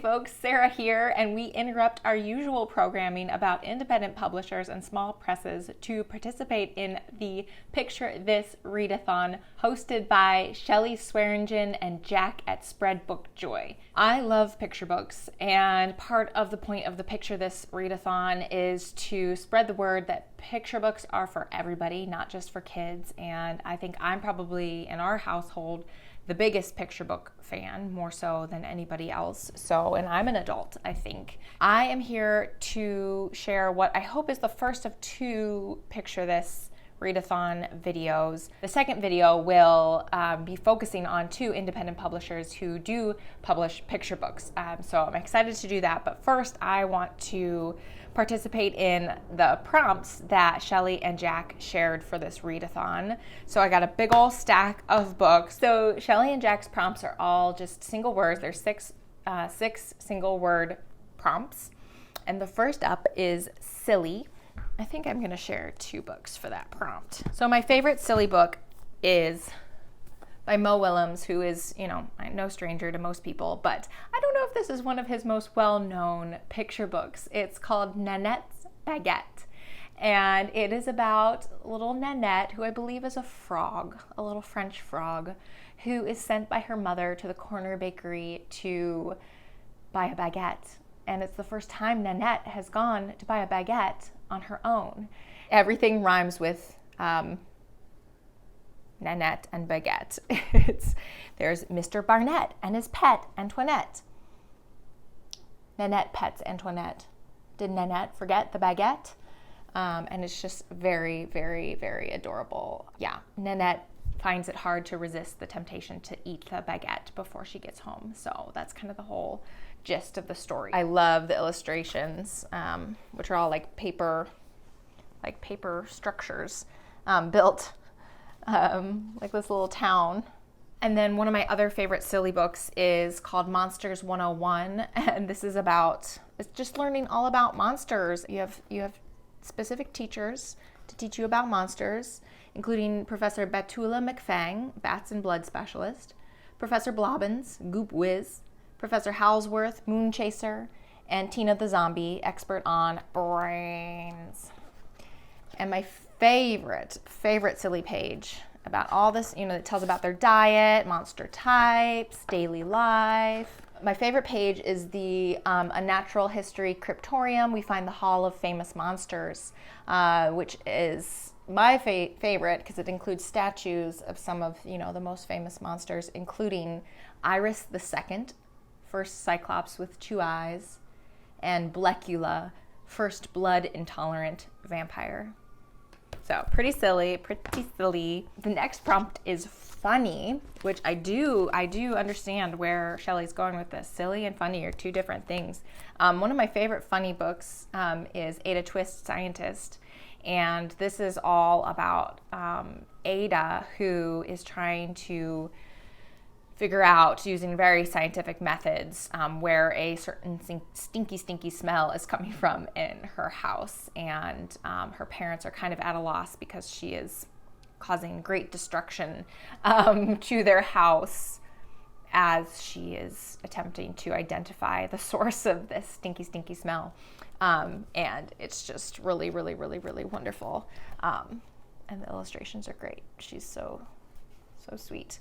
folks, Sarah here, and we interrupt our usual programming about independent publishers and small presses to participate in the Picture This Readathon hosted by Shelley Swearingen and Jack at Spread Book Joy. I love picture books, and part of the point of the Picture This Readathon is to spread the word that picture books are for everybody, not just for kids. And I think I'm probably, in our household, the biggest picture book fan, more so than anybody else. And I'm an adult, I think. I am here to share what I hope is the first of two Picture This Readathon videos. The second video will be focusing on two independent publishers who do publish picture books. So I'm excited to do that. But first, I want to participate in the prompts that Shelley and Jack shared for this readathon. So I got a big old stack of books. So Shelley and Jack's prompts are all just single words. There's six single word prompts. And the first up is silly. I think I'm going to share two books for that prompt. So my favorite silly book is by Mo Willems, who is, no stranger to most people, but I don't know if this is one of his most well-known picture books. It's called Nanette's Baguette, and it is about little Nanette, who I believe is a frog, a little French frog, who is sent by her mother to the corner bakery to buy a baguette. And it's the first time Nanette has gone to buy a baguette on her own. Everything rhymes with Nanette and baguette. There's Mr. Barnett and his pet, Antoinette. Nanette pets Antoinette. Did Nanette forget the baguette? And it's just very, very, very adorable. Yeah, Nanette finds it hard to resist the temptation to eat the baguette before she gets home. So that's kind of the whole gist of the story. I love the illustrations, which are all like paper structures built like this little town. And then one of my other favorite silly books is called Monsters 101, and this is it's just learning all about monsters. You have specific teachers to teach you about monsters, including Professor Betula McFang, Bats and Blood Specialist, Professor Blobbins, Goop Whiz, Professor Howlsworth, Moon Chaser, and Tina the Zombie, expert on brains. And my favorite silly page about all this, it tells about their diet, monster types, daily life. My favorite page is the A Natural History Cryptorium. We find the Hall of Famous Monsters, which is my favorite because it includes statues of some of, the most famous monsters, including Iris the Second, first Cyclops with 2 eyes, and Blecula, first blood-intolerant vampire. So pretty silly. The next prompt is funny, which I do understand where Shelley's going with this. Silly and funny are two different things. One of my favorite funny books is Ada Twist, Scientist. And this is all about Ada, who is trying to figure out, using very scientific methods, where a certain stinky smell is coming from in her house. And her parents are kind of at a loss because she is causing great destruction to their house as she is attempting to identify the source of this stinky smell. And it's just really, really, really, really wonderful. And the illustrations are great. She's so sweet.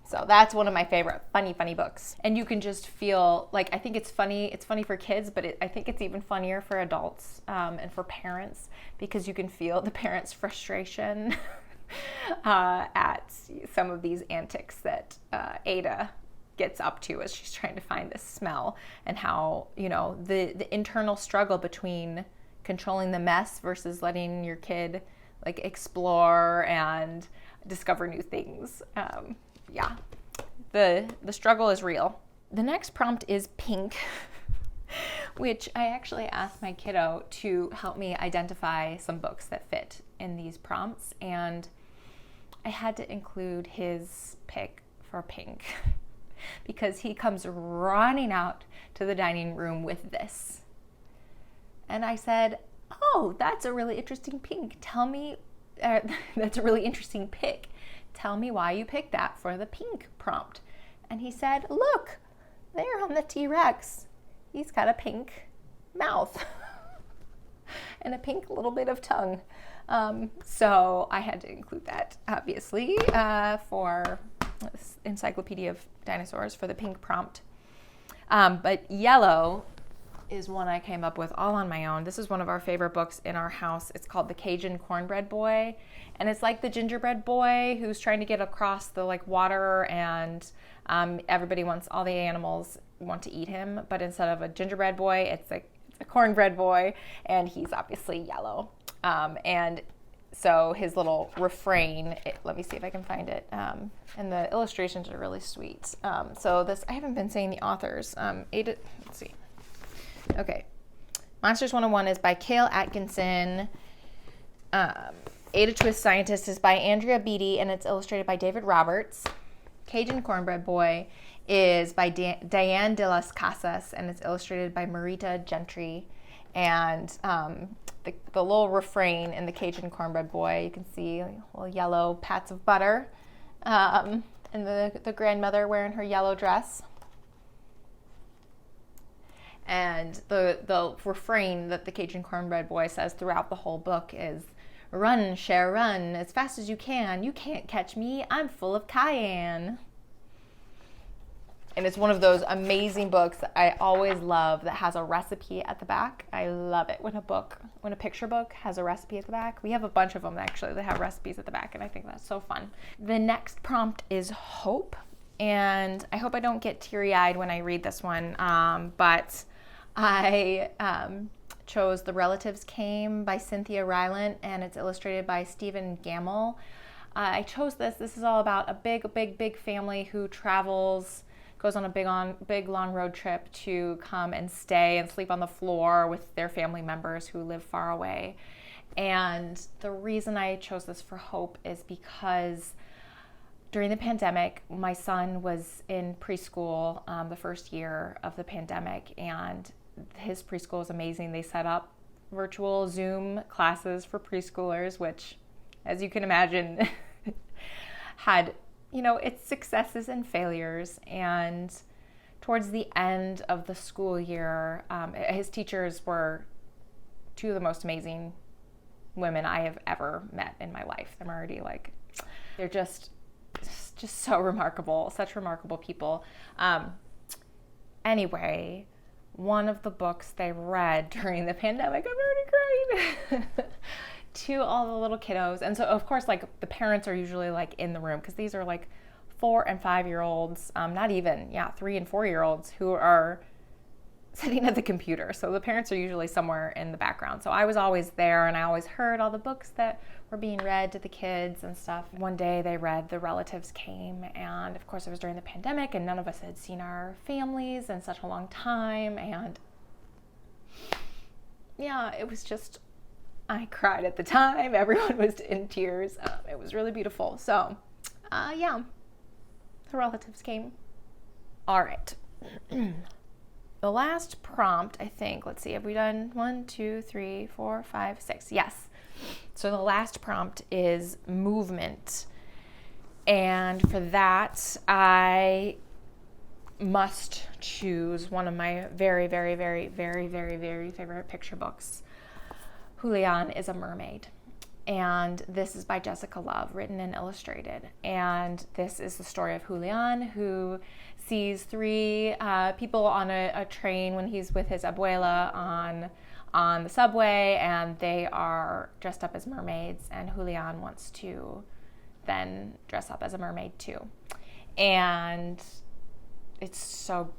So that's one of my favorite funny books. And you can just feel like, I think it's funny for kids, but I think it's even funnier for adults and for parents, because you can feel the parents' frustration at some of these antics that Ada gets up to as she's trying to find this smell, and how, the internal struggle between controlling the mess versus letting your kid like explore and discover new things. The struggle is real. The next prompt is pink, which I actually asked my kiddo to help me identify some books that fit in these prompts, and I had to include his pick for pink because he comes running out to the dining room with this. And I said, "Oh, that's a really interesting pink. That's a really interesting pick. Tell me why you picked that for the pink prompt." And he said, "Look, there on the T-Rex, he's got a pink mouth and a pink little bit of tongue. So I had to include that, obviously, for this Encyclopedia of Dinosaurs for the pink prompt. But yellow is one I came up with all on my own. This is one of our favorite books in our house. It's called The Cajun Cornbread Boy. And it's like the gingerbread boy who's trying to get across the water, and everybody wants, all the animals want to eat him. But instead of a gingerbread boy, it's a cornbread boy, and he's obviously yellow. And so his little refrain, let me see if I can find it. And the illustrations are really sweet. So this, I haven't been saying the authors. Let's see. Okay. Monsters 101 is by Cale Atkinson. Ada Twist Scientist is by Andrea Beatty, and it's illustrated by David Roberts. Cajun Cornbread Boy is by Diane de las Casas, and it's illustrated by Marita Gentry. And the little refrain in the Cajun Cornbread Boy, you can see little yellow pats of butter, and the grandmother wearing her yellow dress. And the refrain that the Cajun Cornbread Boy says throughout the whole book is, "Run, Cher, run, as fast as you can. You can't catch me. I'm full of cayenne." And it's one of those amazing books that I always love that has a recipe at the back. I love it when a picture book has a recipe at the back. We have a bunch of them actually that have recipes at the back, and I think that's so fun. The next prompt is hope. And I hope I don't get teary-eyed when I read this one, but I chose The Relatives Came by Cynthia Rylant, and it's illustrated by Stephen Gamble. I chose this. This is all about a big family who travels, goes on a big long road trip to come and stay and sleep on the floor with their family members who live far away. And the reason I chose this for hope is because during the pandemic, my son was in preschool the first year of the pandemic, and his preschool is amazing. They set up virtual Zoom classes for preschoolers, which, as you can imagine, had, its successes and failures. And towards the end of the school year, his teachers were two of the most amazing women I have ever met in my life. They're just so remarkable, such remarkable people. Anyway, one of the books they read during the pandemic, I'm already crying, to all the little kiddos. And so, of course, the parents are usually in the room, because these are 4 and 5 year olds, 3 and 4 year olds who are sitting at the computer. So the parents are usually somewhere in the background. So I was always there, and I always heard all the books that were being read to the kids and stuff. One day they read The Relatives Came, and of course it was during the pandemic, and none of us had seen our families in such a long time. And yeah, it was just, I cried at the time. Everyone was in tears. It was really beautiful. So The Relatives Came. All right. The last prompt, I think, let's see, have we done 1, 2, 3, 4, 5, 6? Yes. So the last prompt is movement. And for that, I must choose one of my very, very, very, very, very, very favorite picture books. Julian is a Mermaid. And this is by Jessica Love, written and illustrated. And this is the story of Julian, who sees 3 people on a train when he's with his abuela on the subway, and they are dressed up as mermaids, and Julian wants to then dress up as a mermaid too. And it's so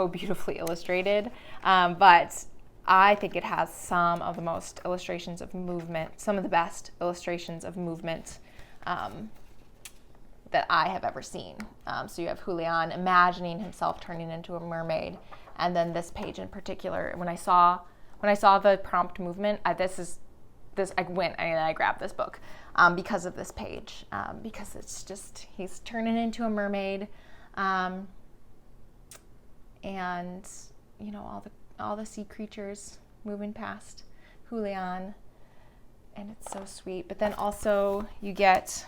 beautifully illustrated, but I think it has some of the most illustrations of movement, some of the best illustrations of movement that I have ever seen. So you have Julian imagining himself turning into a mermaid, and then this page in particular. When I saw the prompt movement, I grabbed this book because of this page, because it's just, he's turning into a mermaid, and all the sea creatures moving past Julian, and it's so sweet. But then also you get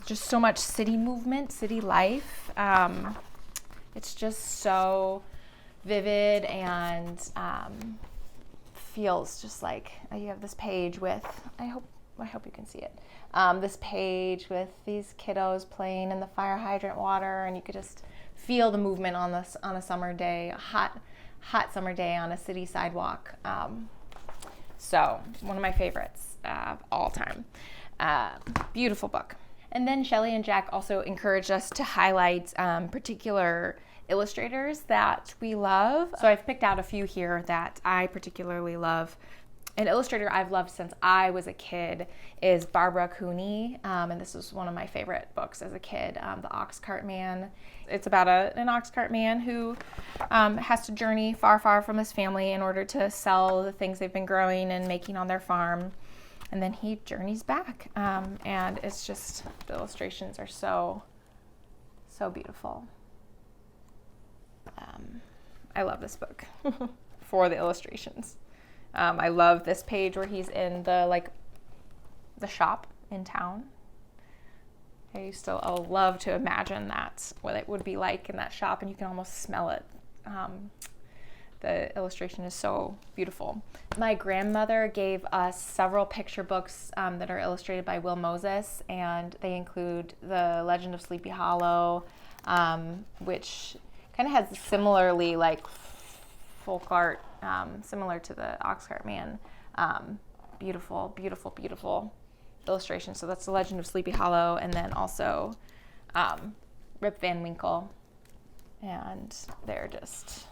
just so much city movement, city life. It's just so vivid and feels just like you have this page with, I hope you can see it, this page with these kiddos playing in the fire hydrant water, and you could just feel the movement on a summer day, a hot summer day on a city sidewalk. So one of my favorites of all time. Beautiful book. And then Shelley and Jack also encouraged us to highlight particular illustrators that we love. So I've picked out a few here that I particularly love. An illustrator I've loved since I was a kid is Barbara Cooney, and this was one of my favorite books as a kid, The Ox Cart Man. It's about an ox cart man who has to journey far, far from his family in order to sell the things they've been growing and making on their farm. And then he journeys back, and it's just, the illustrations are so, so beautiful. I love this book for the illustrations. I love this page where he's in the shop in town. I'll love to imagine what it would be like in that shop, and you can almost smell it. The illustration is so beautiful. My grandmother gave us several picture books that are illustrated by Will Moses, and they include The Legend of Sleepy Hollow, which kind of has similarly folk art, similar to the Ox Cart Man. Beautiful, beautiful, beautiful illustration. So that's The Legend of Sleepy Hollow, and then also Rip Van Winkle. And they're just...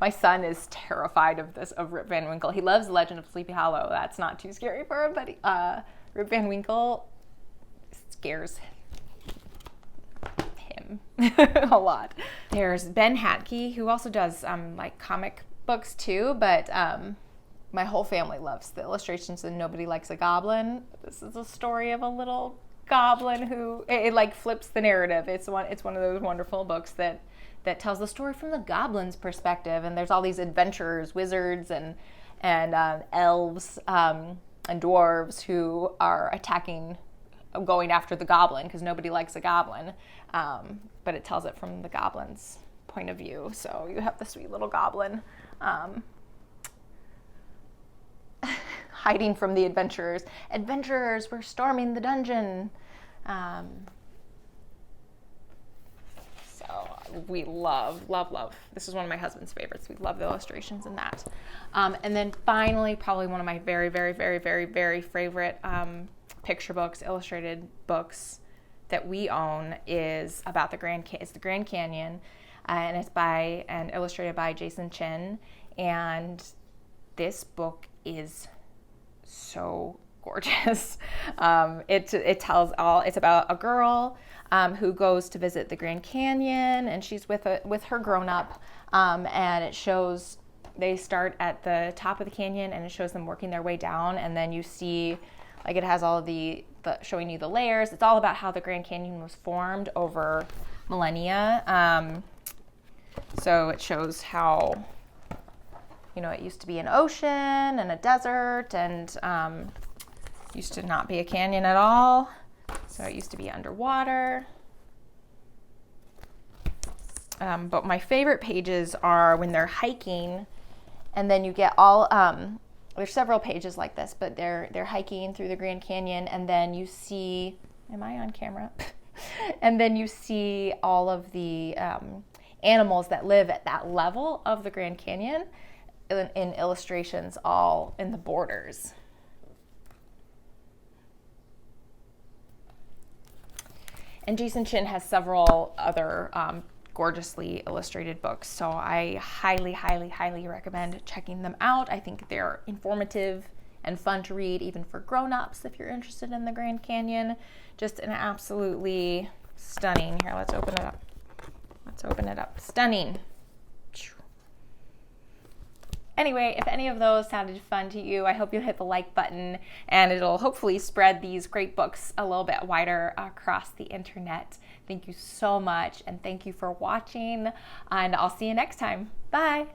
My son is terrified of Rip Van Winkle. He loves The Legend of Sleepy Hollow. That's not too scary for him, but Rip Van Winkle scares him a lot. There's Ben Hatke, who also does comic books too, but my whole family loves the illustrations in Nobody Likes a Goblin. This is a story of a little goblin who it flips the narrative. It's one of those wonderful books that tells the story from the goblin's perspective, and there's all these adventurers, wizards, and elves and dwarves who are going after the goblin because nobody likes a goblin, but it tells it from the goblin's point of view. So you have the sweet little goblin hiding from the adventurers. Adventurers were storming the dungeon. We love. This is one of my husband's favorites. We love the illustrations in that. And then finally, probably one of my very, very, very, very, very favorite picture books, illustrated books that we own is about the Grand Canyon, and it's by and illustrated by Jason Chin. And this book is so gorgeous. It's about a girl who goes to visit the Grand Canyon, and she's with her grown-up, and it shows they start at the top of the canyon, and it shows them working their way down, and then you see it has all of the showing you the layers. It's all about how the Grand Canyon was formed over millennia. So it shows how it used to be an ocean and a desert, and used to not be a canyon at all. So it used to be underwater. But my favorite pages are when they're hiking, and then you get all, there's several pages like this, but they're hiking through the Grand Canyon, and then you see, am I on camera? And then you see all of the animals that live at that level of the Grand Canyon in illustrations all in the borders. And Jason Chin has several other gorgeously illustrated books, so I highly, highly, highly recommend checking them out. I think they're informative and fun to read, even for grown-ups if you're interested in the Grand Canyon. Just an absolutely stunning, here, let's open it up. Stunning. Anyway, if any of those sounded fun to you, I hope you'll hit the like button, and it'll hopefully spread these great books a little bit wider across the internet. Thank you so much, and thank you for watching, and I'll see you next time. Bye.